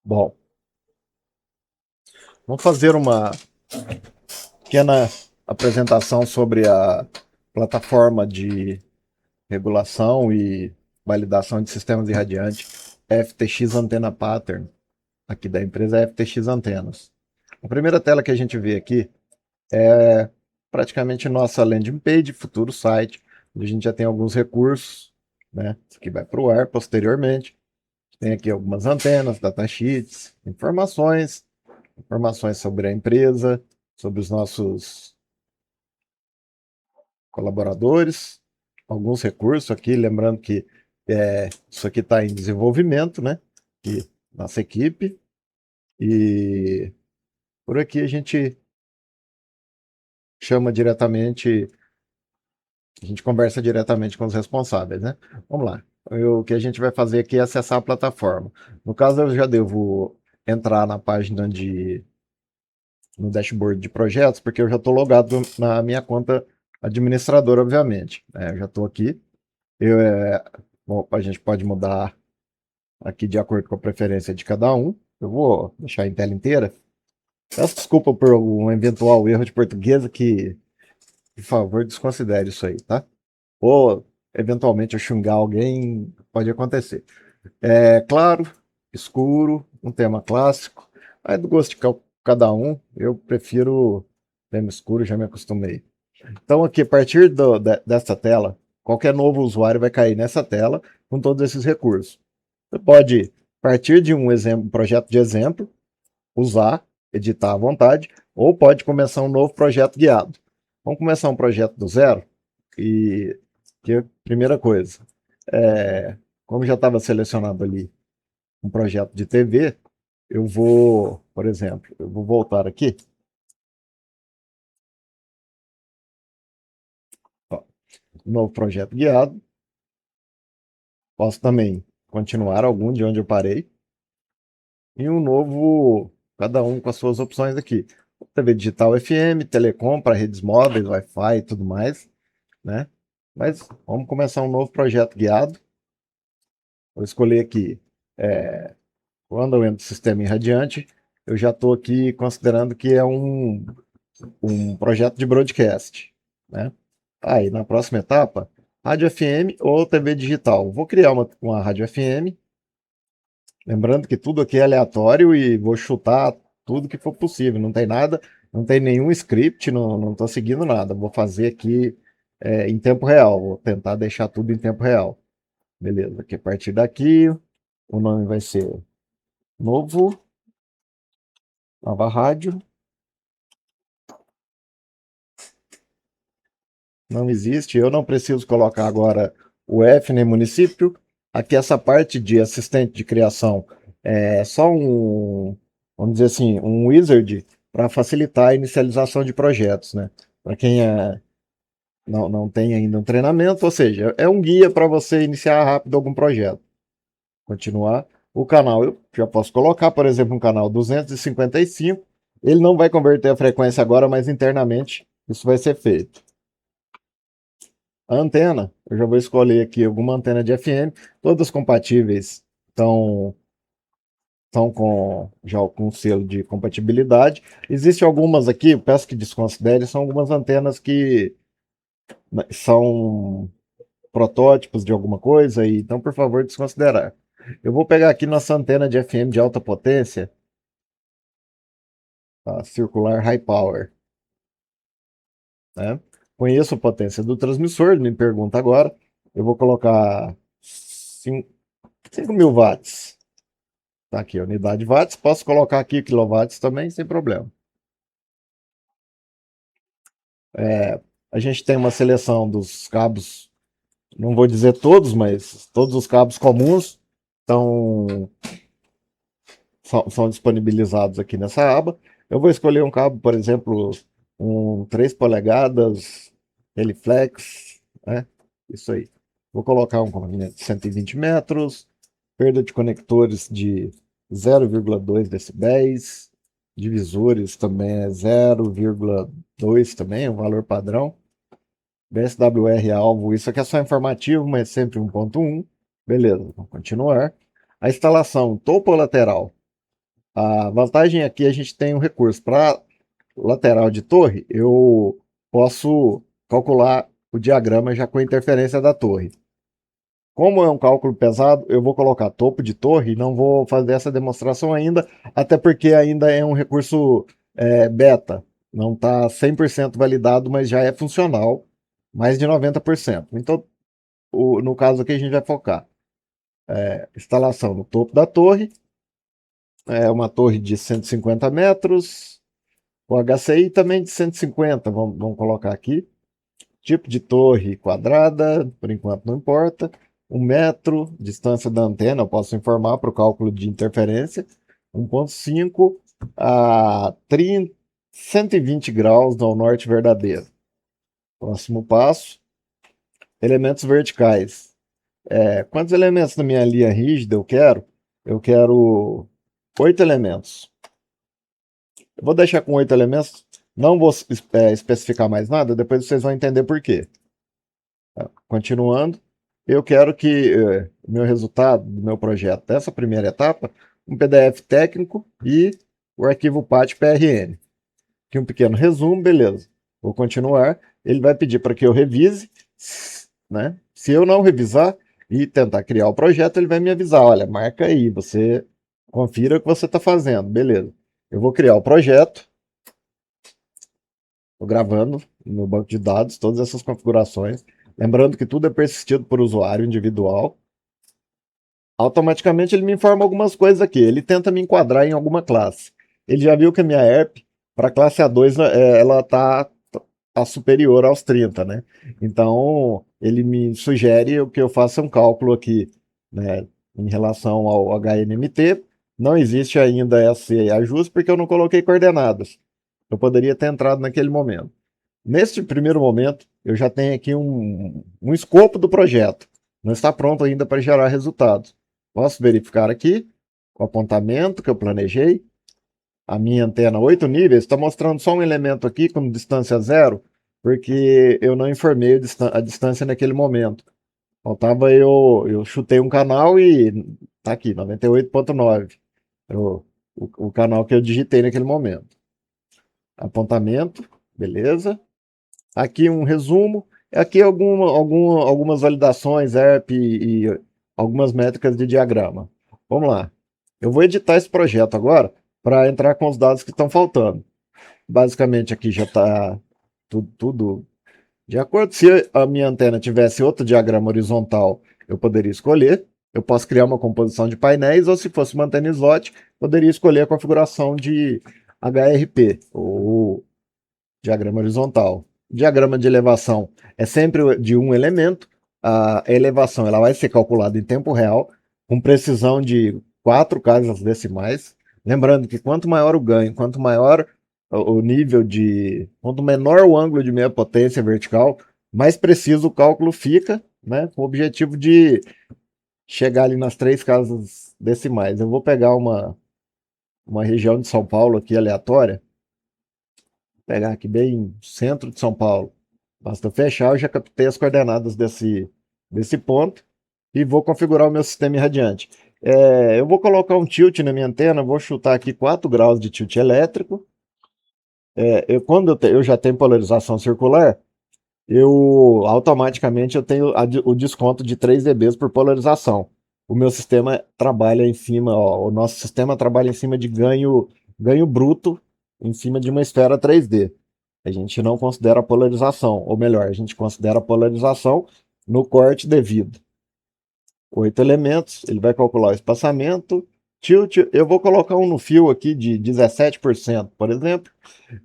Bom, vamos fazer uma pequena apresentação sobre a plataforma de regulação e validação de sistemas irradiantes FTX Antenna Pattern, aqui da empresa FTX Antenas. A primeira tela que a gente vê aqui é praticamente nossa landing page, futuro site, onde a gente já tem alguns recursos, né? Isso aqui vai para o ar posteriormente. Tem aqui algumas antenas, datasheets, informações sobre a empresa, sobre os nossos colaboradores, alguns recursos aqui, lembrando que isso aqui está em desenvolvimento, né? E nossa equipe. E por aqui a gente chama diretamente, a gente conversa diretamente com os responsáveis, né? Vamos lá. O que a gente vai fazer aqui é acessar a plataforma. No caso, eu já devo entrar na página no dashboard de projetos, porque eu já estou logado na minha conta administradora, obviamente. Eu já estou aqui. Bom, a gente pode mudar aqui de acordo com a preferência de cada um. Eu vou deixar em tela inteira. Peço desculpa por um eventual erro de português que, por favor, desconsidere isso aí, tá? Ou, eventualmente, eu xingar alguém, pode acontecer. É claro, escuro, um tema clássico. Aí do gosto de cada um, eu prefiro tema escuro, já me acostumei. Então, aqui, a partir dessa tela, qualquer novo usuário vai cair nessa tela com todos esses recursos. Você pode partir de um projeto de exemplo, usar, editar à vontade, ou pode começar um novo projeto guiado. Vamos começar um projeto do zero e que a primeira coisa, como já estava selecionado ali um projeto de TV, eu vou, por exemplo, eu vou voltar aqui, ó, novo projeto guiado, posso também continuar algum de onde eu parei, e um novo, cada um com as suas opções aqui. TV digital FM, telecom para redes móveis, Wi-Fi e tudo mais, né? Mas vamos começar um novo projeto guiado. Vou escolher aqui, quando eu entro no sistema irradiante, eu já estou aqui considerando que é um projeto de broadcast, né? Aí, na próxima etapa, rádio FM ou TV digital. Vou criar uma rádio FM, lembrando que tudo aqui é aleatório e vou chutar tudo que for possível. Não tem nada, não tem nenhum script, não estou seguindo nada. Vou fazer aqui em tempo real. Vou tentar deixar tudo em tempo real. Beleza, aqui a partir daqui, o nome vai ser novo, nova rádio. Não existe, eu não preciso colocar agora o F nem município. Aqui essa parte de assistente de criação é só vamos dizer assim, um wizard para facilitar a inicialização de projetos, né? Para quem não tem ainda um treinamento, ou seja, é um guia para você iniciar rápido algum projeto. Continuar. O canal eu já posso colocar, por exemplo, um canal 255. Ele não vai converter a frequência agora, mas internamente isso vai ser feito. A antena, eu já vou escolher aqui alguma antena de FM, todas compatíveis estão já com selo de compatibilidade. Existem algumas aqui, peço que desconsidere, são algumas antenas que são protótipos de alguma coisa, e então, por favor, desconsiderar. Eu vou pegar aqui nossa antena de FM de alta potência, tá? Circular High Power, né? Conheço a potência do transmissor, ele me pergunta agora. Eu vou colocar 5.000 watts. Tá aqui, unidade watts. Posso colocar aqui quilowatts também, sem problema. A gente tem uma seleção dos cabos, não vou dizer todos, mas todos os cabos comuns estão, são disponibilizados aqui nessa aba. Eu vou escolher um cabo, por exemplo, um 3 polegadas, Heliflex, né? Isso aí. Vou colocar um comprimento de 120 metros, perda de conectores de 0,2 decibéis, divisores também é 0,2 também, é um valor padrão. BSWR alvo, isso aqui é só informativo, mas sempre 1.1. Beleza, vamos continuar. A instalação topo ou lateral? A vantagem aqui, a gente tem um recurso para lateral de torre, eu posso calcular o diagrama já com a interferência da torre. Como é um cálculo pesado, eu vou colocar topo de torre e não vou fazer essa demonstração ainda, até porque ainda é um recurso beta. Não está 100% validado, mas já é funcional, mais de 90%. Então, no caso aqui, a gente vai focar instalação no topo da torre, uma torre de 150 metros, o HCI também de 150, vamos colocar aqui. Tipo de torre quadrada, por enquanto não importa. 1 metro, distância da antena, eu posso informar para o cálculo de interferência. 1,5 a 30, 120 graus ao norte verdadeiro. Próximo passo, elementos verticais. Quantos elementos na minha linha rígida eu quero? Eu quero 8 elementos. Eu vou deixar com 8 elementos, não vou especificar mais nada, depois vocês vão entender por quê. Continuando, eu quero que o meu resultado do meu projeto dessa primeira etapa, um PDF técnico e o arquivo PAT-PRN. Aqui um pequeno resumo, beleza. Vou continuar. Ele vai pedir para que eu revise, né? Se eu não revisar e tentar criar o projeto, ele vai me avisar, olha, marca aí, você confira o que você está fazendo, beleza. Eu vou criar o projeto, estou gravando no banco de dados todas essas configurações. Lembrando que tudo é persistido por usuário individual. Automaticamente ele me informa algumas coisas aqui. Ele tenta me enquadrar em alguma classe. Ele já viu que a minha ERP, para a classe A2, ela está superior aos 30, né? Então, ele me sugere que eu faça um cálculo aqui, né, em relação ao HNMT. Não existe ainda esse ajuste porque eu não coloquei coordenadas. Eu poderia ter entrado naquele momento. Neste primeiro momento, eu já tenho aqui um escopo do projeto. Não está pronto ainda para gerar resultados. Posso verificar aqui o apontamento que eu planejei. A minha antena 8 níveis está mostrando só um elemento aqui com distância 0, porque eu não informei a distância naquele momento. Faltava eu chutei um canal e está aqui, 98,9. O canal que eu digitei naquele momento. Apontamento, beleza. Aqui um resumo. Aqui algumas validações, ERP e algumas métricas de diagrama. Vamos lá. Eu vou editar esse projeto agora para entrar com os dados que estão faltando. Basicamente aqui já está tudo de acordo. Se a minha antena tivesse outro diagrama horizontal, eu poderia escolher. Eu posso criar uma composição de painéis, ou se fosse uma antena slot, poderia escolher a configuração de HRP, ou diagrama horizontal. Diagrama de elevação é sempre de um elemento. A elevação ela vai ser calculada em tempo real, com precisão de 4 casas decimais. Lembrando que quanto maior o ganho, quanto maior o nível de... quanto menor o ângulo de meia potência vertical, mais preciso o cálculo fica, né, com o objetivo de chegar ali nas 3 casas decimais. Eu vou pegar uma região de São Paulo aqui aleatória, pegar aqui bem centro de São Paulo. Basta fechar, eu já captei as coordenadas desse ponto e vou configurar o meu sistema irradiante. Eu vou colocar um tilt na minha antena, vou chutar aqui 4 graus de tilt elétrico. Quando eu já tenho polarização circular, automaticamente eu tenho o desconto de 3 dB por polarização. O meu sistema trabalha em cima, o nosso sistema trabalha em cima de ganho bruto em cima de uma esfera 3D. A gente não considera a polarização, ou melhor, a gente considera a polarização no corte devido. 8 elementos, ele vai calcular o espaçamento, tilt, eu vou colocar um no fio aqui de 17%, por exemplo,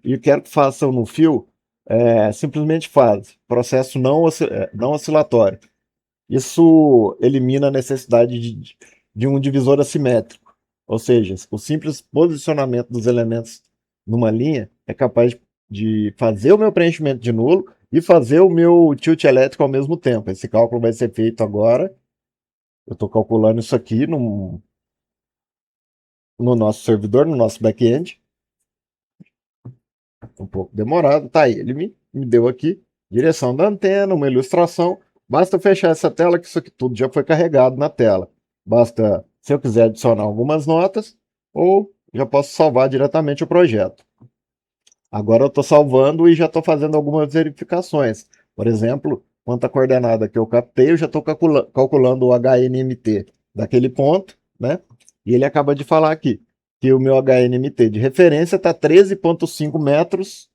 e quero que façam no fio, simplesmente faz, processo não oscilatório. Isso elimina a necessidade de um divisor assimétrico, ou seja, o simples posicionamento dos elementos numa linha é capaz de fazer o meu preenchimento de nulo e fazer o meu tilt elétrico ao mesmo tempo. Esse cálculo vai ser feito agora. Eu estou calculando isso aqui no nosso servidor, no nosso back-end. Um pouco demorado. Tá aí, ele me deu aqui direção da antena, uma ilustração. Basta fechar essa tela que isso aqui tudo já foi carregado na tela. Basta, se eu quiser adicionar algumas notas, ou já posso salvar diretamente o projeto. Agora eu estou salvando e já estou fazendo algumas verificações. Por exemplo, quanta coordenada que eu captei, eu já estou calculando o HNMT daquele ponto, né? E ele acaba de falar aqui que o meu HNMT de referência está 13,5 metros.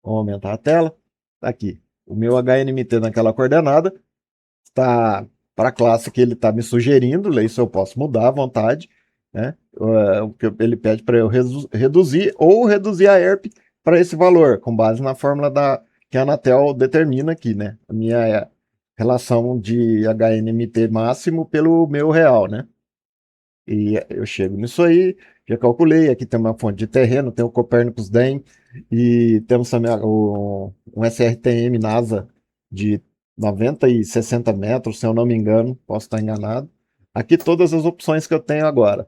Vamos aumentar a tela. Tá aqui. O meu HNMT naquela coordenada está para a classe que ele está me sugerindo, isso eu posso mudar à vontade, né? O que ele pede para eu reduzir ou reduzir a ERP para esse valor, com base na fórmula que a Anatel determina aqui, né? A minha relação de HNMT máximo pelo meu real, né? E eu chego nisso aí, já calculei, aqui tem uma fonte de terreno, tem o Copernicus DEM e temos também um SRTM NASA de 90 e 60 metros, se eu não me engano, posso estar enganado. Aqui todas as opções que eu tenho agora.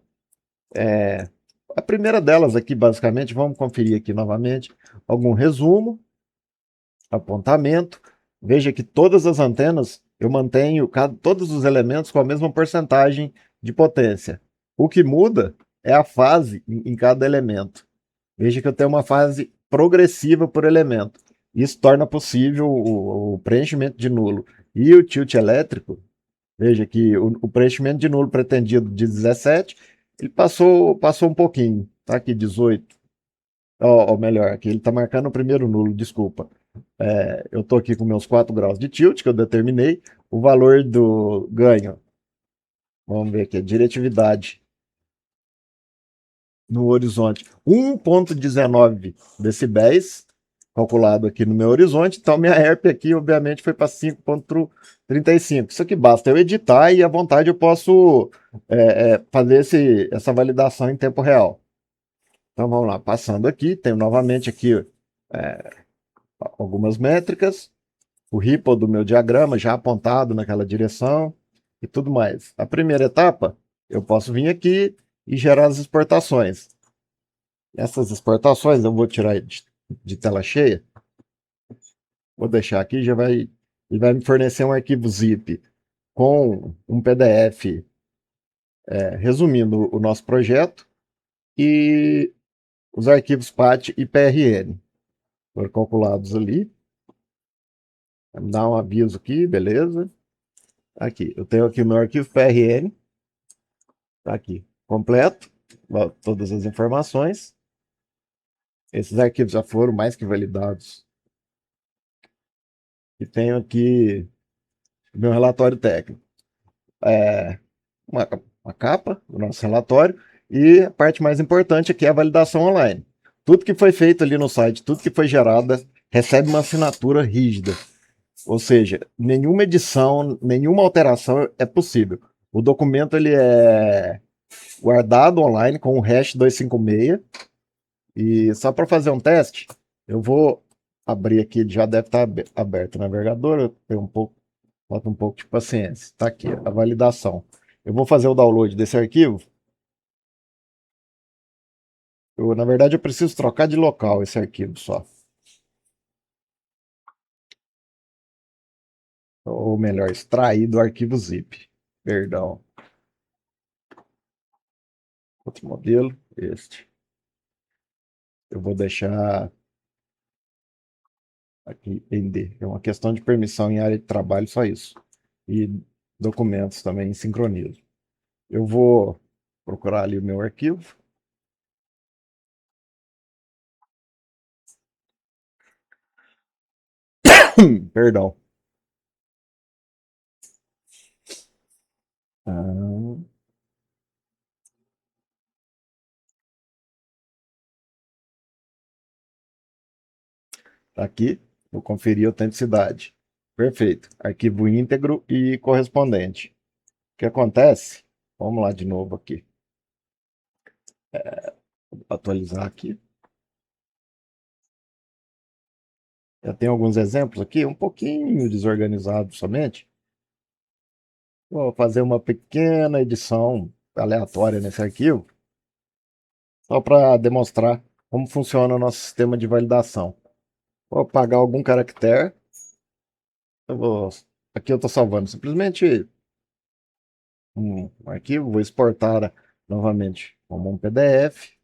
A primeira delas aqui, basicamente, vamos conferir aqui novamente, algum resumo, apontamento. Veja que todas as antenas eu mantenho todos os elementos com a mesma porcentagem de potência. O que muda é a fase em cada elemento. Veja que eu tenho uma fase progressiva por elemento. Isso torna possível o preenchimento de nulo. E o tilt elétrico, veja que o preenchimento de nulo pretendido de 17, ele passou um pouquinho. Tá aqui 18. Ou melhor, aqui ele está marcando o primeiro nulo, desculpa. Eu estou aqui com meus 4 graus de tilt, que eu determinei. O valor do ganho, vamos ver aqui, a diretividade no horizonte, 1,19 decibéis, calculado aqui no meu horizonte. Então, minha ERP aqui, obviamente, foi para 5,35. Isso aqui basta eu editar e à vontade eu posso fazer essa validação em tempo real. Então, vamos lá, passando aqui, tenho novamente aqui algumas métricas, o ripple do meu diagrama já apontado naquela direção e tudo mais. A primeira etapa, eu posso vir aqui e gerar as exportações. Essas exportações eu vou tirar de tela cheia. Vou deixar aqui, ele vai me fornecer um arquivo zip com um PDF resumindo o nosso projeto e os arquivos PAT e PRN foram calculados ali. Vai me dar um aviso aqui, beleza. Aqui, eu tenho aqui o meu arquivo PRN, tá aqui, completo, todas as informações. Esses arquivos já foram mais que validados. E tenho aqui o meu relatório técnico. Uma capa do nosso relatório e a parte mais importante aqui é a validação online. Tudo que foi feito ali no site, tudo que foi gerado, recebe uma assinatura rígida. Ou seja, nenhuma edição, nenhuma alteração é possível. O documento ele é guardado online com o hash 256. E só para fazer um teste, eu vou abrir aqui, ele já deve estar aberto no navegador, eu tenho falta um pouco de paciência. Está aqui a validação. Eu vou fazer o download desse arquivo. Na verdade, eu preciso trocar de local esse arquivo só. Ou melhor, extrair do arquivo zip. Perdão. Outro modelo, este. Eu vou deixar aqui em D. É uma questão de permissão em área de trabalho, só isso. E documentos também em sincronismo. Eu vou procurar ali o meu arquivo. Perdão. Ah, tá aqui. Vou conferir a autenticidade. Perfeito. Arquivo íntegro e correspondente. O que acontece? Vamos lá de novo aqui. Atualizar aqui. Já tem alguns exemplos aqui, um pouquinho desorganizado somente. Vou fazer uma pequena edição aleatória nesse arquivo, só para demonstrar como funciona o nosso sistema de validação. Vou apagar algum caractere. Aqui eu estou salvando simplesmente um arquivo, vou exportar novamente como um PDF.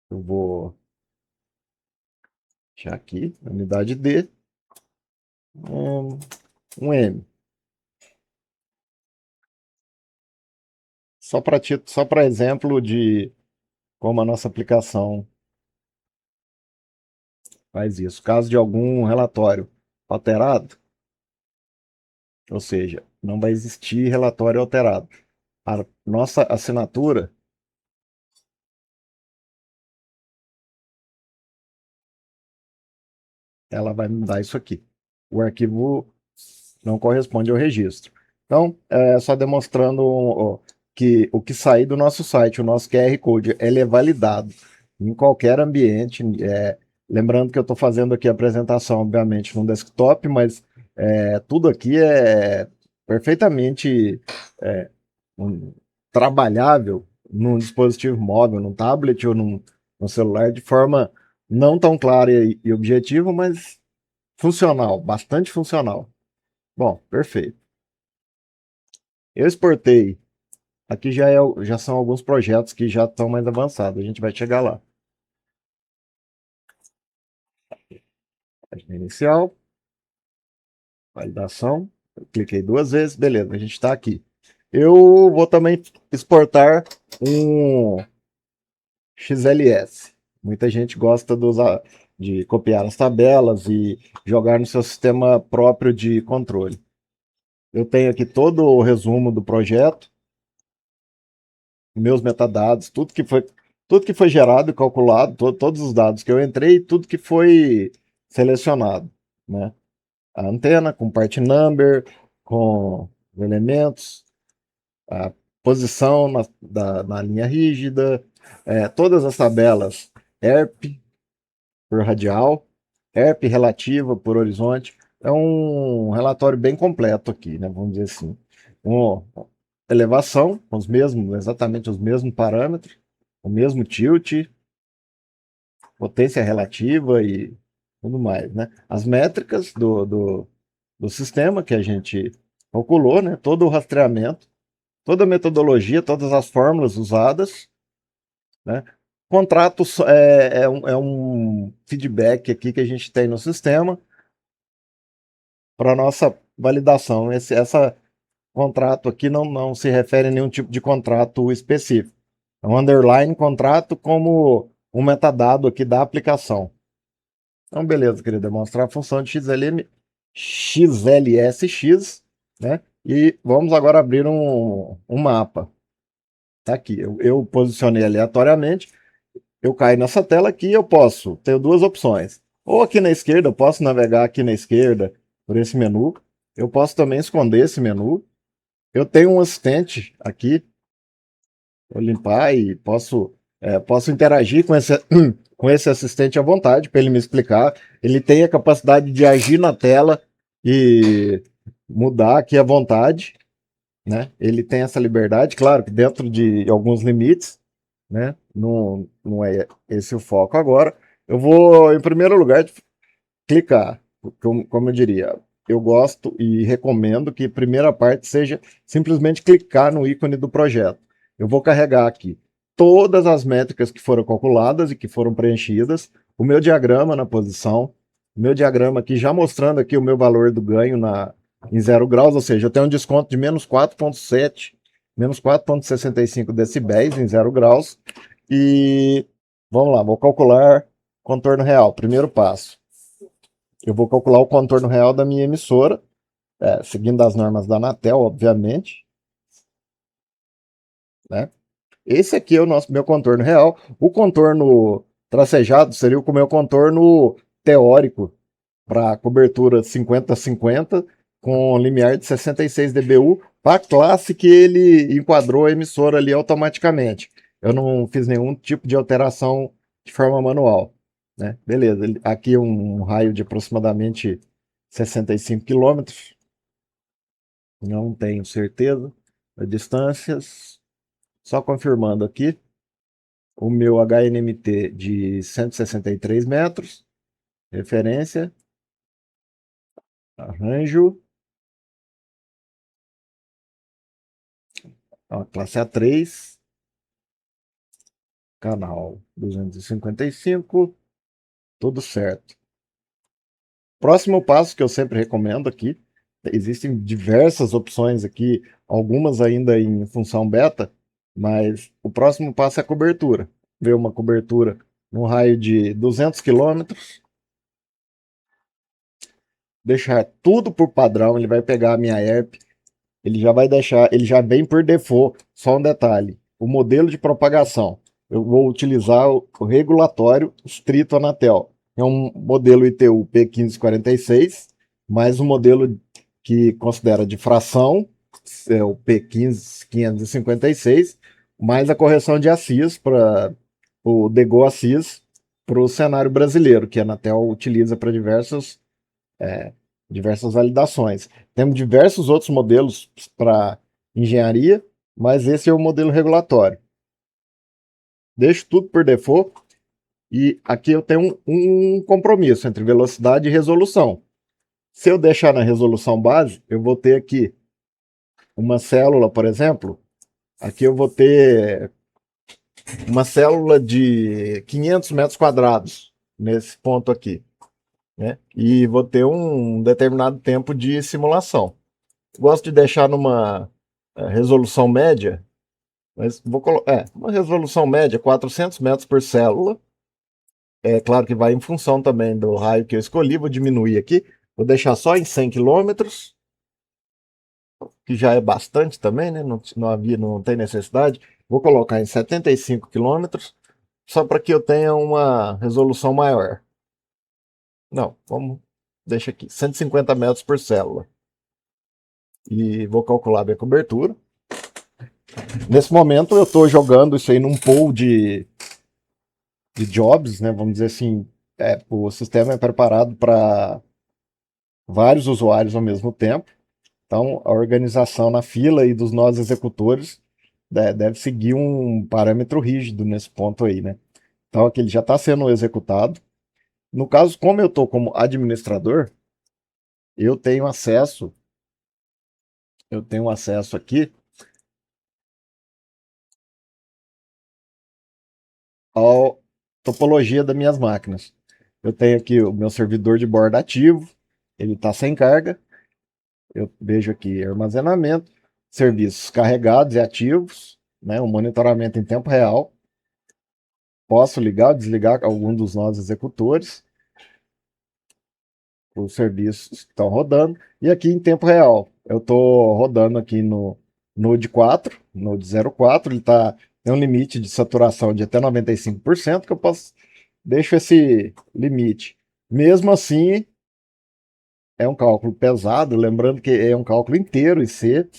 Eu vou deixar aqui, unidade D, um, um M. Só para exemplo de como a nossa aplicação faz isso. Caso de algum relatório alterado, ou seja, não vai existir relatório alterado. A nossa assinatura, ela vai me dar isso aqui. O arquivo não corresponde ao registro. Então, é só demonstrando ó, que o que sair do nosso site, o nosso QR Code, ele é validado em qualquer ambiente. Lembrando que eu estou fazendo aqui a apresentação, obviamente, no desktop, mas tudo aqui é perfeitamente é, um, trabalhável num dispositivo móvel, num tablet ou num celular, de forma não tão clara e objetiva, mas funcional, bastante funcional. Bom, perfeito. Eu exportei. Aqui já são alguns projetos que já estão mais avançados. A gente vai chegar lá. Página inicial, validação. Eu cliquei duas vezes, beleza, a gente está aqui. Eu vou também exportar um XLS. Muita gente gosta de copiar as tabelas e jogar no seu sistema próprio de controle. Eu tenho aqui todo o resumo do projeto, meus metadados, tudo que foi gerado e calculado, todos os dados que eu entrei, tudo que foi selecionado, né? A antena com part number, com elementos, a posição na linha rígida, todas as tabelas ERP por radial, ERP relativa por horizonte. É um relatório bem completo aqui, né? Vamos dizer assim. Um, elevação, exatamente os mesmos parâmetros, o mesmo tilt, potência relativa e tudo mais, né? As métricas do sistema que a gente calculou, né? Todo o rastreamento, toda a metodologia, todas as fórmulas usadas, né? Contrato é um feedback aqui que a gente tem no sistema para nossa validação. Essa contrato aqui não se refere a nenhum tipo de contrato específico. É um underline contrato como um metadado aqui da aplicação. Então, beleza, queria demonstrar a função de XLSX, né? E vamos agora abrir um mapa. Tá aqui, eu posicionei aleatoriamente, eu caio nessa tela aqui, eu posso ter duas opções. Ou aqui na esquerda, eu posso navegar aqui na esquerda por esse menu. Eu posso também esconder esse menu. Eu tenho um assistente aqui, vou limpar e posso interagir com com esse assistente à vontade para ele me explicar. Ele tem a capacidade de agir na tela e mudar aqui à vontade, né? Ele tem essa liberdade, claro que dentro de alguns limites, né? Não é esse o foco agora. Eu vou, em primeiro lugar, clicar, como eu diria, eu gosto e recomendo que a primeira parte seja simplesmente clicar no ícone do projeto. Eu vou carregar aqui todas as métricas que foram calculadas e que foram preenchidas, o meu diagrama na posição, o meu diagrama aqui já mostrando aqui o meu valor do ganho em 0 graus, ou seja, eu tenho um desconto de menos 4,7, menos 4,65 decibéis em 0 graus. E vamos lá, vou calcular contorno real, primeiro passo. Eu vou calcular o contorno real da minha emissora, seguindo as normas da Anatel, obviamente, né? Esse aqui é o meu contorno real. O contorno tracejado seria o meu contorno teórico para cobertura 50-50, com limiar de 66 dBu, para a classe que ele enquadrou a emissora ali automaticamente. Eu não fiz nenhum tipo de alteração de forma manual, né? Beleza, aqui um raio de aproximadamente 65 quilômetros, não tenho certeza das distâncias, só confirmando aqui, o meu HNMT de 163 metros, referência, arranjo, Ó, classe A3, canal 255, tudo certo. Próximo passo que eu sempre recomendo aqui, existem diversas opções aqui, algumas ainda em função beta, mas o próximo passo é a cobertura. Ver uma cobertura no raio de 200 quilômetros, deixar tudo por padrão, ele vai pegar a minha ERP, ele já vai deixar, ele já vem por default, só um detalhe, o modelo de propagação. Eu vou utilizar o regulatório estrito Anatel. É um modelo ITU P1546, mais um modelo que considera de fração, é o P15556, mais a correção de ACIS para o DEGO ACIS para o cenário brasileiro, que a Anatel utiliza para diversas validações. Temos diversos outros modelos para engenharia, mas esse é o modelo regulatório. Deixo tudo por default e aqui eu tenho um compromisso entre velocidade e resolução. Se eu deixar na resolução base, eu vou ter aqui uma célula, por exemplo, aqui eu vou ter uma célula de 500 metros quadrados nesse ponto aqui, né? E vou ter um determinado tempo de simulação. Gosto de deixar numa resolução média, mas vou colocar uma resolução média, 400 metros por célula. É claro que vai em função também do raio que eu escolhi, vou diminuir aqui, vou deixar só em 100 quilômetros, que já é bastante também, né? Não tem necessidade. Vou colocar em 75 quilômetros, só para que eu tenha uma resolução maior. Não, vamos, deixa aqui, 150 metros por célula. E vou calcular a minha cobertura. Nesse momento eu estou jogando isso aí num pool de jobs, né? Vamos dizer assim, o sistema é preparado para vários usuários ao mesmo tempo. Então, a organização na fila e dos nós executores deve seguir um parâmetro rígido nesse ponto aí, né? Então, aqui ele já está sendo executado. No caso, como eu estou como administrador, eu tenho acesso, aqui à topologia das minhas máquinas. Eu tenho aqui o meu servidor de borda ativo, ele está sem carga. Eu vejo aqui armazenamento, serviços carregados e ativos, né, o monitoramento em tempo real. Posso ligar ou desligar algum dos nós executores. Os serviços estão rodando. E aqui em tempo real, eu estou rodando aqui no Node 4, Node 04, tem um limite de saturação de até 95%, que eu deixo esse limite. Mesmo assim, é um cálculo pesado, lembrando que é um cálculo inteiro em C,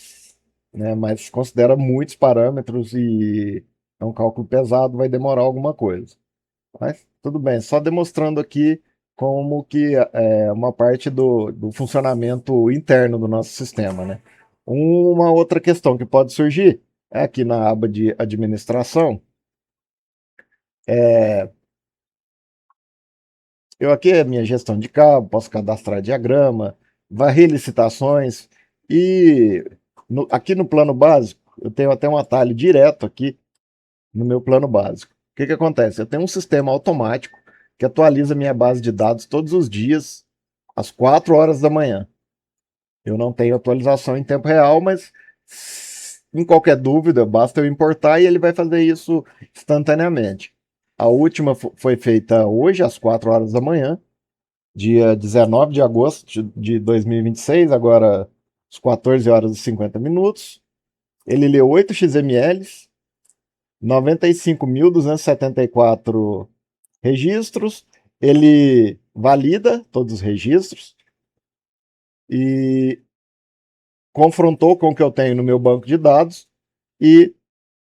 né, mas considera muitos parâmetros e é um cálculo pesado, vai demorar alguma coisa. Mas tudo bem, só demonstrando aqui como que é uma parte do funcionamento interno do nosso sistema, né? Uma outra questão que pode surgir é aqui na aba de administração. Eu aqui é minha gestão de cabo, posso cadastrar diagrama, varrer licitações e aqui no plano básico eu tenho até um atalho direto aqui no meu plano básico. O que acontece? Eu tenho um sistema automático que atualiza minha base de dados todos os dias, às 4 horas da manhã. Eu não tenho atualização em tempo real, mas em qualquer dúvida, basta eu importar e ele vai fazer isso instantaneamente. A última foi feita hoje, às 4 horas da manhã, dia 19 de agosto de 2026, agora às 14 horas e 50 minutos. Ele leu 8 XMLs, 95.274 registros, ele valida todos os registros e confrontou com o que eu tenho no meu banco de dados e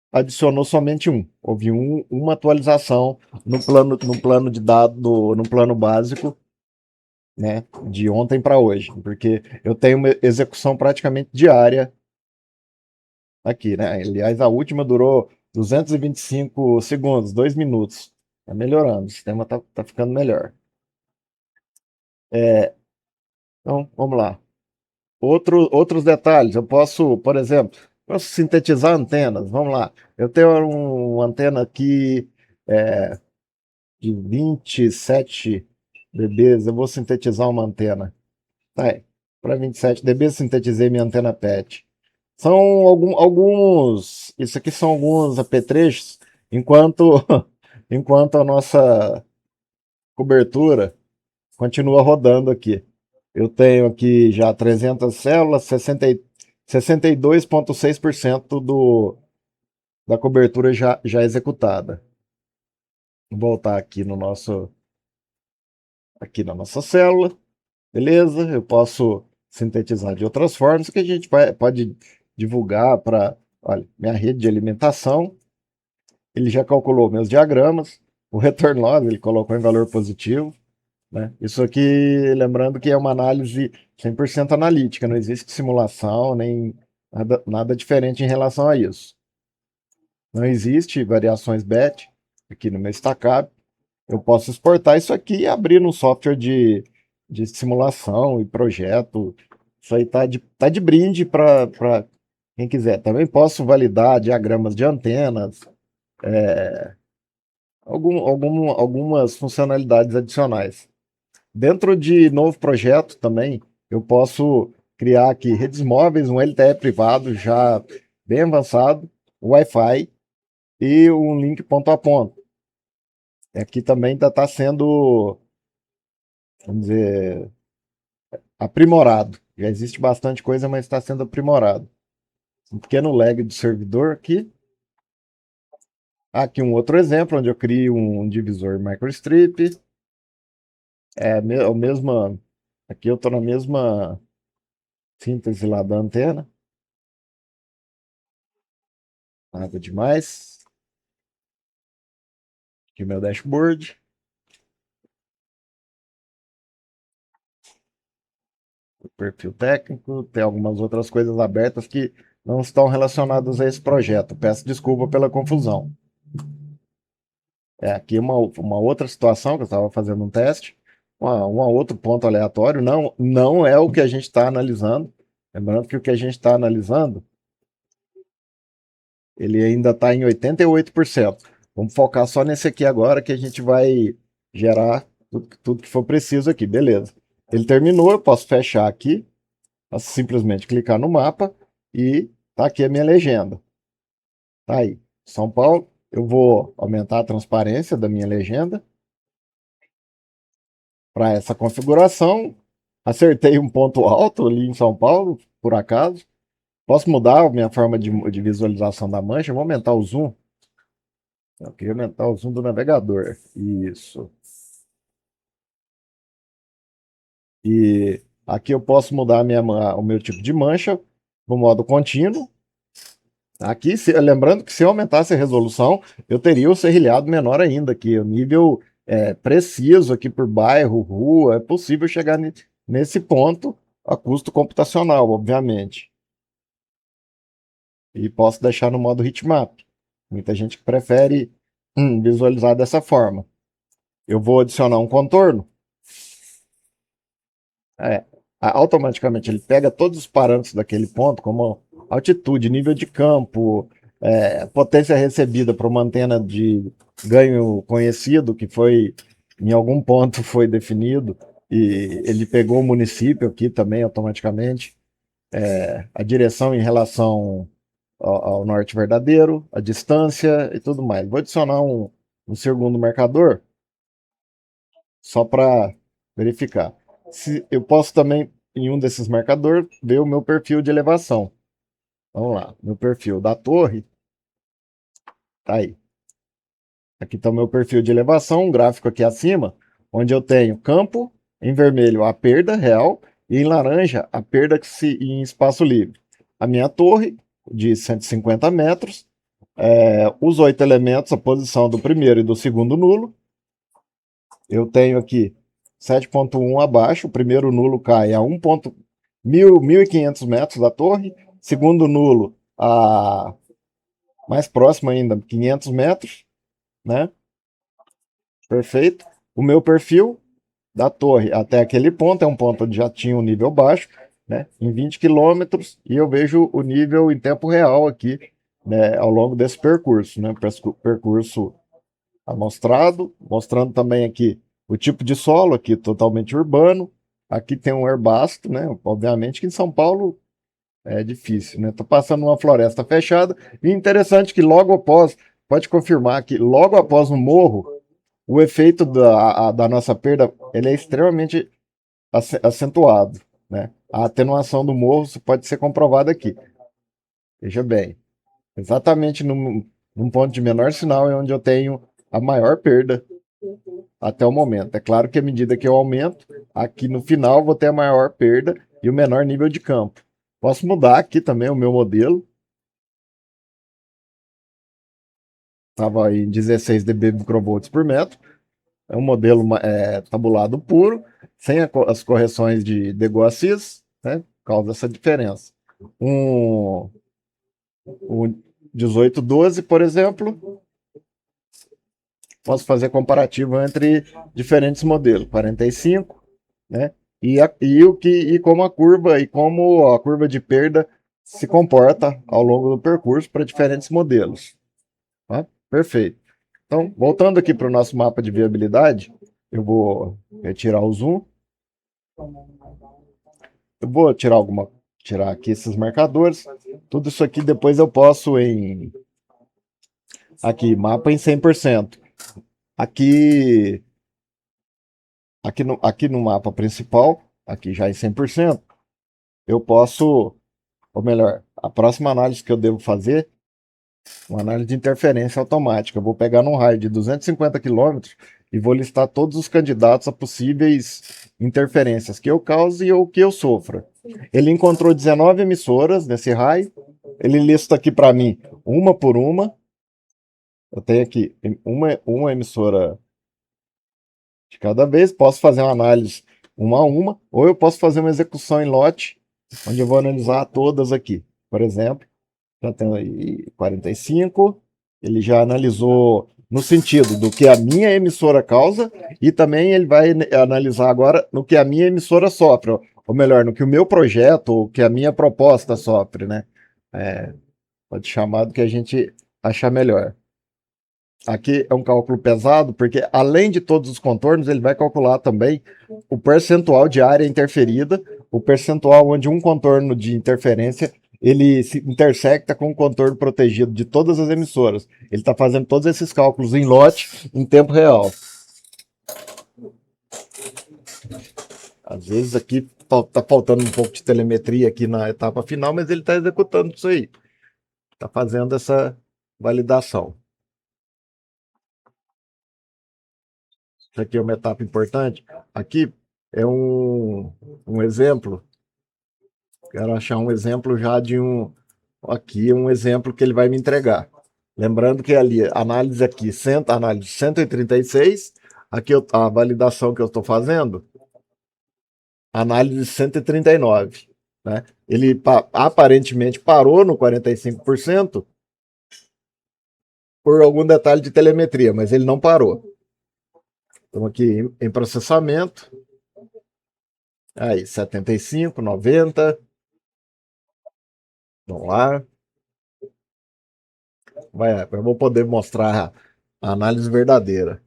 adicionou somente um. Houve uma atualização no plano de dados, no plano básico, né, de ontem para hoje, porque eu tenho uma execução praticamente diária aqui, né? Aliás, a última durou 225 segundos, 2 minutos. Está melhorando, o sistema tá ficando melhor. Então, vamos lá. Outros detalhes, eu posso, por exemplo, Posso sintetizar antenas, vamos lá. Eu tenho uma antena aqui de 27 dBs, eu vou sintetizar uma antena. Tá aí, para 27 dBs, sintetizei minha antena PET. São alguns, isso aqui são alguns apetrechos, enquanto, enquanto a nossa cobertura continua rodando aqui. Eu tenho aqui já 300 células, 62,6% da cobertura já executada. Vou voltar aqui na nossa célula, beleza? Eu posso sintetizar de outras formas que a gente pode divulgar para, olha, minha rede de alimentação. Ele já calculou meus diagramas, o return loss ele colocou em valor positivo, né? Isso aqui, lembrando que é uma análise 100% analítica, não existe simulação nem nada diferente em relação a isso. Não existe variações BET aqui no meu Stackup. Eu posso exportar isso aqui e abrir no software de simulação e projeto. Isso aí tá de brinde para quem quiser. Também posso validar diagramas de antenas, algumas funcionalidades adicionais. Dentro de novo projeto também, eu posso criar aqui redes móveis, um LTE privado já bem avançado, Wi-Fi e um link ponto a ponto. Aqui também está sendo, vamos dizer, aprimorado. Já existe bastante coisa, mas está sendo aprimorado. Um pequeno lag do servidor aqui. Aqui um outro exemplo, onde eu crio um divisor microstrip. O mesmo. Aqui eu estou na mesma síntese lá da antena. Nada demais. Aqui o meu dashboard. O perfil técnico. Tem algumas outras coisas abertas que não estão relacionadas a esse projeto. Peço desculpa pela confusão. Aqui uma outra situação que eu estava fazendo um teste. Um outro ponto aleatório. Não é o que a gente está analisando. Lembrando que o que a gente está analisando ele ainda está em 88%. Vamos focar só nesse aqui agora que a gente vai gerar tudo que for preciso aqui, beleza. Ele terminou, eu posso fechar aqui, posso simplesmente clicar no mapa e tá aqui a minha legenda. Tá aí, São Paulo. Eu vou aumentar a transparência da minha legenda para essa configuração. Acertei um ponto alto ali em São Paulo, por acaso. Posso mudar a minha forma de visualização da mancha, vou aumentar o zoom. Eu queria aumentar o zoom do navegador. Isso. E aqui eu posso mudar o meu tipo de mancha no modo contínuo. Aqui, lembrando que se eu aumentasse a resolução, eu teria o serrilhado menor ainda aqui. O nível preciso aqui por bairro, rua, é possível chegar nesse ponto a custo computacional, obviamente. E posso deixar no modo heatmap. Muita gente que prefere visualizar dessa forma. Eu vou adicionar um contorno. Automaticamente ele pega todos os parâmetros daquele ponto, como altitude, nível de campo, potência recebida para uma antena de ganho conhecido, que foi em algum ponto foi definido, e ele pegou o município aqui também automaticamente, a direção em relação ao norte verdadeiro, a distância e tudo mais. Vou adicionar um segundo marcador, só para verificar. Eu posso também, em um desses marcadores, ver o meu perfil de elevação. Vamos lá, meu perfil da torre. Tá aí. Aqui está o meu perfil de elevação, um gráfico aqui acima, onde eu tenho campo, em vermelho a perda real e em laranja a perda em espaço livre. A minha torre, de 150 metros, os 8 elementos, a posição do primeiro e do segundo nulo. Eu tenho aqui 7,1 abaixo, o primeiro nulo cai a 1.500 metros da torre, segundo nulo a mais próximo ainda, 500 metros, né? Perfeito. O meu perfil da torre até aquele ponto é um ponto onde já tinha um nível baixo, né, em 20 quilômetros e eu vejo o nível em tempo real aqui, né, ao longo desse percurso, né, percurso amostrado, mostrando também aqui o tipo de solo, aqui totalmente urbano, aqui tem um herbasto, né, obviamente que em São Paulo é difícil, né, tô passando uma floresta fechada, e interessante que logo após, pode confirmar que logo após o morro, o efeito da nossa perda, ele é extremamente acentuado, né? A atenuação do morro pode ser comprovada aqui. Veja bem, exatamente num ponto de menor sinal é onde eu tenho a maior perda até o momento. É claro que à medida que eu aumento, aqui no final vou ter a maior perda e o menor nível de campo. Posso mudar aqui também o meu modelo. Estava em 16 dB microvolts por metro. É um modelo tabulado puro, sem as correções de Deguacis, né? Causa essa diferença. Um, um 1812, por exemplo, posso fazer comparativo entre diferentes modelos, 45, né? E como a curva e como a curva de perda se comporta ao longo do percurso para diferentes modelos. Tá? Perfeito. Então, voltando aqui para o nosso mapa de viabilidade, eu vou retirar o zoom. Eu vou tirar aqui esses marcadores. Tudo isso aqui depois eu posso aqui, mapa em 100%. Aqui, aqui no mapa principal, aqui já em 100%, eu posso, ou melhor, a próxima análise que eu devo fazer, uma análise de interferência automática. Eu vou pegar num raio de 250 quilômetros e vou listar todos os candidatos a possíveis interferências que eu cause ou que eu sofra. Ele encontrou 19 emissoras nesse raio. Ele lista aqui para mim uma por uma. Eu tenho aqui uma emissora de cada vez. Posso fazer uma análise uma a uma, ou eu posso fazer uma execução em lote, onde eu vou analisar todas aqui. Por exemplo, já tem aí 45. Ele já analisou no sentido do que a minha emissora causa e também ele vai analisar agora no que a minha emissora sofre, ou melhor, no que o meu projeto, ou que a minha proposta sofre, né? Pode chamar do que a gente achar melhor. Aqui é um cálculo pesado, porque além de todos os contornos, ele vai calcular também o percentual de área interferida, o percentual onde um contorno de interferência ele se intersecta com o contorno protegido de todas as emissoras. Ele está fazendo todos esses cálculos em lote, em tempo real. Às vezes aqui está faltando um pouco de telemetria aqui na etapa final, mas ele está executando isso aí. Está fazendo essa validação. Isso aqui é uma etapa importante. Aqui é um exemplo. Quero achar um exemplo já de um. Aqui é um exemplo que ele vai me entregar. Lembrando que ali, análise aqui, análise 136. Aqui a validação que eu estou fazendo, análise 139. Né? Ele aparentemente parou no 45% por algum detalhe de telemetria, mas ele não parou. Estamos aqui em processamento. Aí, 75, 90. Vamos lá. Eu vou poder mostrar a análise verdadeira.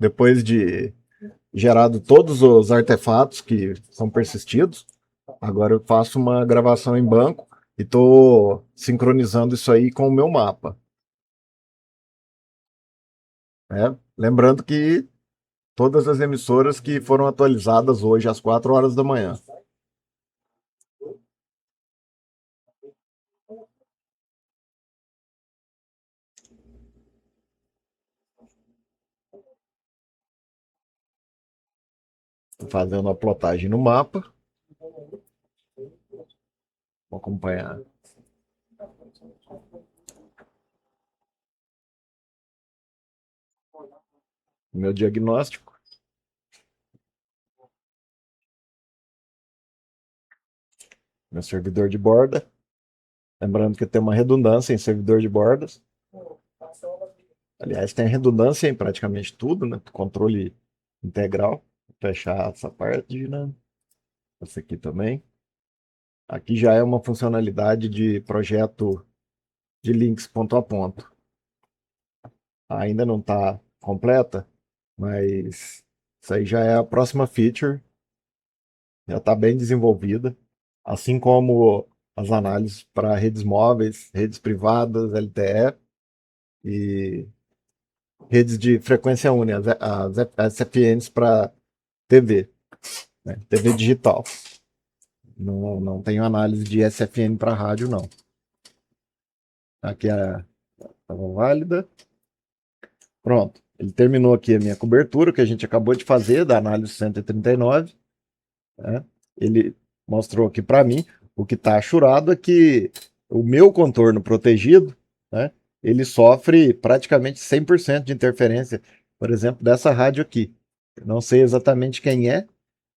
Depois de gerado todos os artefatos que são persistidos, agora eu faço uma gravação em banco e estou sincronizando isso aí com o meu mapa. Né? Lembrando que todas as emissoras que foram atualizadas hoje às 4 horas da manhã. Estou fazendo a plotagem no mapa. Vou acompanhar. O meu diagnóstico. Meu servidor de borda. Lembrando que tem uma redundância em servidor de bordas. Aliás, tem redundância em praticamente tudo, né? Controle integral. Vou fechar essa parte, né? Essa aqui também. Aqui já é uma funcionalidade de projeto de links ponto a ponto. Ainda não está completa, mas isso aí já é a próxima feature. Já está bem desenvolvida. Assim como as análises para redes móveis, redes privadas, LTE e redes de frequência única, as SFNs para TV, né? TV digital. Não tenho análise de SFN para rádio, não. Aqui estava válida. Pronto. Ele terminou aqui a minha cobertura, que a gente acabou de fazer, da análise 139. Né? Ele mostrou aqui para mim. O que está achurado é que o meu contorno protegido, né, ele sofre praticamente 100% de interferência, por exemplo, dessa rádio aqui. Eu não sei exatamente quem é,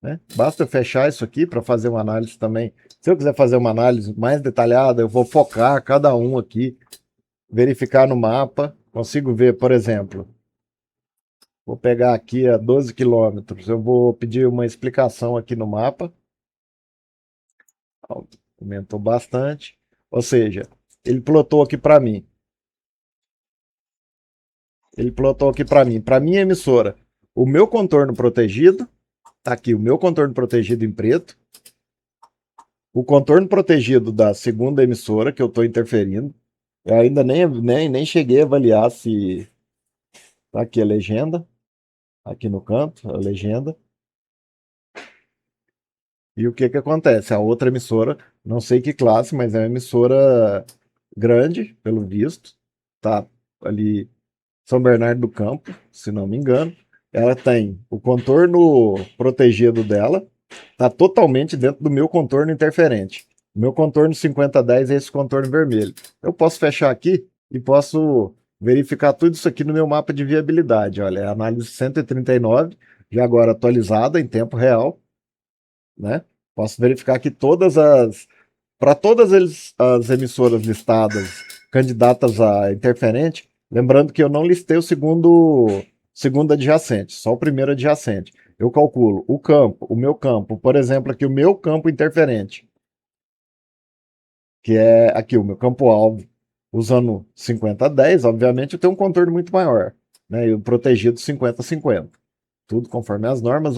né? Basta eu fechar isso aqui para fazer uma análise também. Se eu quiser fazer uma análise mais detalhada, eu vou focar cada um aqui, verificar no mapa. Consigo ver, por exemplo, vou pegar aqui a 12 quilômetros, eu vou pedir uma explicação aqui no mapa. Aumentou bastante. Ou seja, ele plotou aqui para mim. Ele plotou aqui para mim. Para minha emissora, o meu contorno protegido. Tá aqui o meu contorno protegido em preto. O contorno protegido da segunda emissora que eu estou interferindo. Eu ainda nem cheguei a avaliar se... Tá aqui a legenda. Aqui no canto, a legenda. E o que que acontece? A outra emissora, não sei que classe, mas é uma emissora grande, pelo visto. Tá ali São Bernardo do Campo, se não me engano. Ela tem o contorno protegido dela, tá totalmente dentro do meu contorno interferente. O meu contorno 5010 é esse contorno vermelho. Eu posso fechar aqui e posso verificar tudo isso aqui no meu mapa de viabilidade. Olha, é a análise 139, já agora atualizada em tempo real, né? Posso verificar aqui para todas as emissoras listadas candidatas a interferente, lembrando que eu não listei o segundo adjacente, só o primeiro adjacente. Eu calculo o meu campo, por exemplo, aqui o meu campo interferente, que é aqui o meu campo-alvo, usando 50-10, obviamente eu tenho um contorno muito maior, né? E o protegido 50-50. Tudo conforme as normas,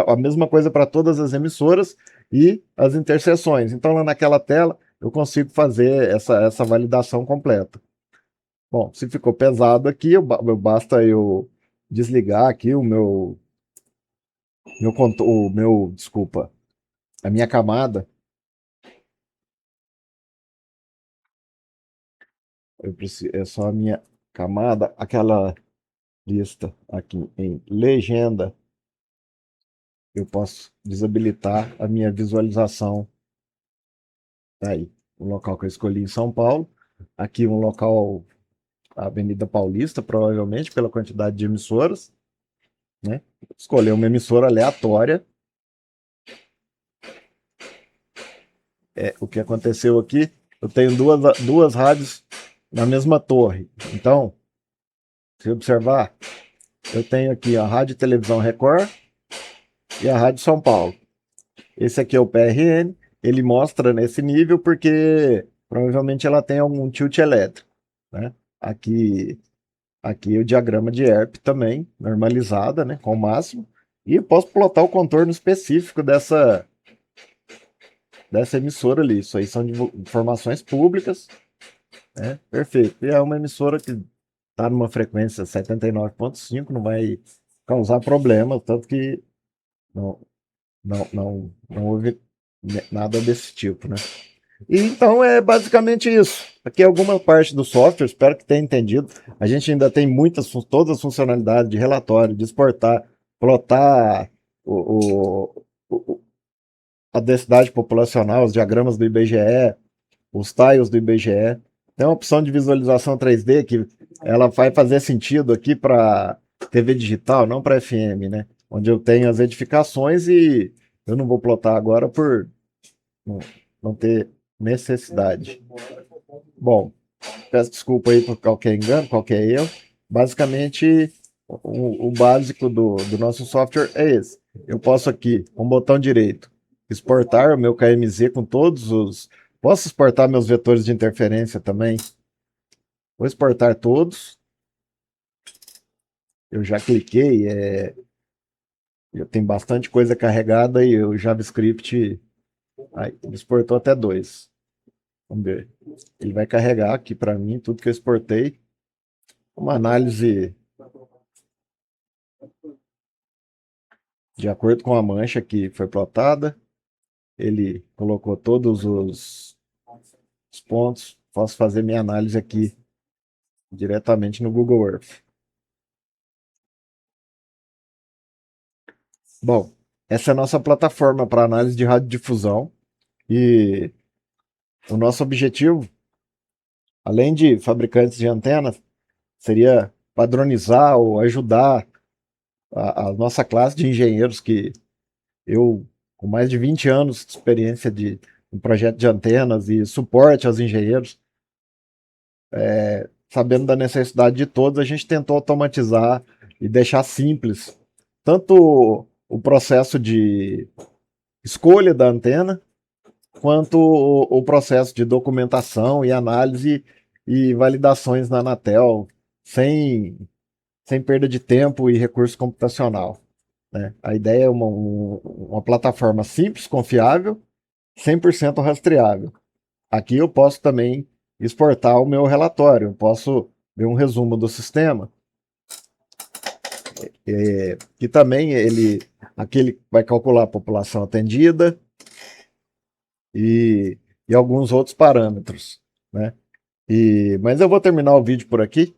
a mesma coisa para todas as emissoras e as interseções. Então, lá naquela tela, eu consigo fazer essa validação completa. Bom, se ficou pesado aqui, basta eu desligar aqui desculpa, a minha camada. É só a minha camada, aquela lista aqui em legenda, eu posso desabilitar a minha visualização. Aí, o local que eu escolhi em São Paulo. Aqui um local, a Avenida Paulista, provavelmente, pela quantidade de emissoras. Né? Escolher uma emissora aleatória. O que aconteceu aqui, eu tenho duas rádios na mesma torre. Então, se observar, eu tenho aqui a Rádio e Televisão Record e a Rádio São Paulo. Esse aqui é o PRN, ele mostra nesse nível porque provavelmente ela tem algum tilt elétrico. Né? Aqui o diagrama de ERP também, normalizada, né, com o máximo. E eu posso plotar o contorno específico dessa emissora ali. Isso aí são informações públicas. Né? Perfeito. E é uma emissora que está numa frequência 79.5, não vai causar problema, tanto que não houve nada desse tipo, né? E então é basicamente isso. Aqui é alguma parte do software, espero que tenha entendido. A gente ainda tem todas as funcionalidades de relatório, de exportar, plotar a densidade populacional, os diagramas do IBGE, os tiles do IBGE. Tem uma opção de visualização 3D que ela vai fazer sentido aqui para TV digital, não para FM, né? Onde eu tenho as edificações e eu não vou plotar agora por não ter necessidade. Bom, peço desculpa aí por qualquer engano, qualquer erro. Basicamente, o básico do nosso software é esse. Eu posso aqui, com o botão direito, exportar o meu KMZ com todos os. Posso exportar meus vetores de interferência também. Vou exportar todos. Eu já cliquei, já tem bastante coisa carregada e o JavaScript ele exportou até dois. Vamos ver. Ele vai carregar aqui para mim tudo que eu exportei. Uma análise de acordo com a mancha que foi plotada. Ele colocou todos os pontos. Posso fazer minha análise aqui diretamente no Google Earth. Bom, essa é a nossa plataforma para análise de radiodifusão e o nosso objetivo, além de fabricantes de antenas, seria padronizar ou ajudar a nossa classe de engenheiros que eu, com mais de 20 anos de experiência em projeto de antenas e suporte aos engenheiros, sabendo da necessidade de todos, a gente tentou automatizar e deixar simples tanto o processo de escolha da antena, quanto o processo de documentação e análise e validações na Anatel, sem perda de tempo e recurso computacional. Né? A ideia é uma plataforma simples, confiável, 100% rastreável. Aqui eu posso também exportar o meu relatório, eu posso ver um resumo do sistema, que também aqui ele vai calcular a população atendida e, e alguns outros parâmetros. Né? Mas eu vou terminar o vídeo por aqui,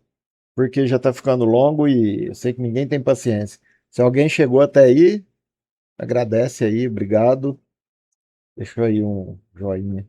porque já está ficando longo e eu sei que ninguém tem paciência. Se alguém chegou até aí, agradece aí, obrigado. Deixa aí um joinha.